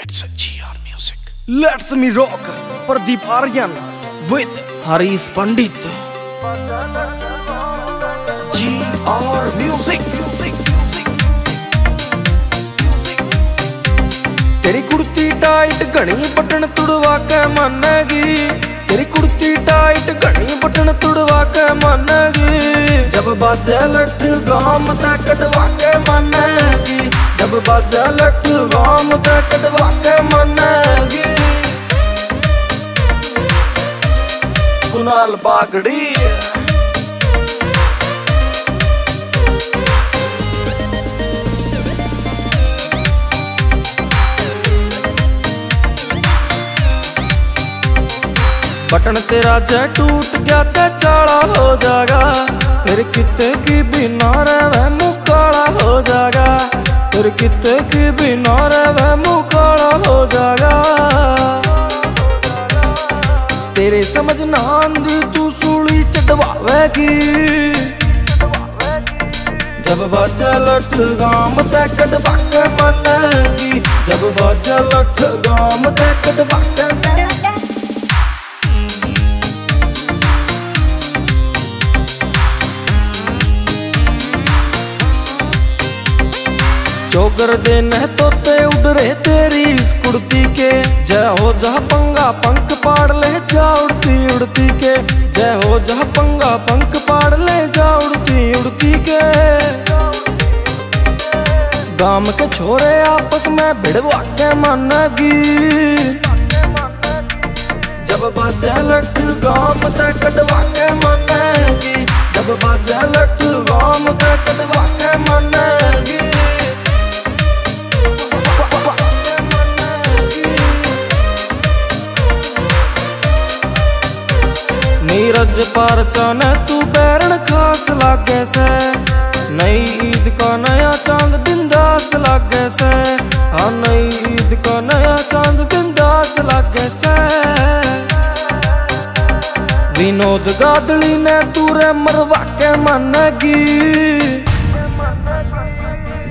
It's a GR music. Let's me rock. Pradeep Aryan with Harish Pandit. GR music. तेरी kurti tight घनी button तुड़वा के मानेगी। तेरी kurti tight घनी बटन तुड़वा के मानेगी। जब बाजे लठ गाम ते कटवा के मानेगी। जब बाजे लठ गाम ते कटवा के मानेगी। कुणाल बागड़ी बटन तेरा जे टूट गया ते चाला हो जाएगा। फिर किते की बिना रहे मुँह काला हो जाएगा। फिर किते की बिना रहे मुँह काला हो जाएगा। तेरे समझ ना आंदी तू सूली चढ़वावेगी। जब बाजा लठ गाम ते कटवा के मानेगी। जब बाजा लठ गाम ते कटवा के चौगर देने तोते उड़ रहे तेरी इस कुर्ती के। जय हो जहा पंगा पंख पाड़ ले जा उड़ती उड़ती के। जय हो जहा पंगा पंख पाड़ ले जा उड़ती उड़ती के। गाम के छोरे आपस में भिड़वा के मानेगी। जब बाजे लठ गाम ते कटवा के मानेगी। जब बाजे लठ गाम ते कटवा के मानेगी। नीरज पार चाने तू बैरण खास लागे से। नई ईद का नया चांद बिंदास लागे से। हाँ नई ईद का नया चांद बिंदास लागे से। विनोद गादड़ी ने तूरे मरवा के मानेगी।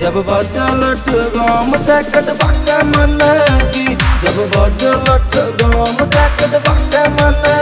जब बाजा लठ गाम ते कटवा के मानेगी। जब बाजा लठ गाम ते कटवा के मानेगी।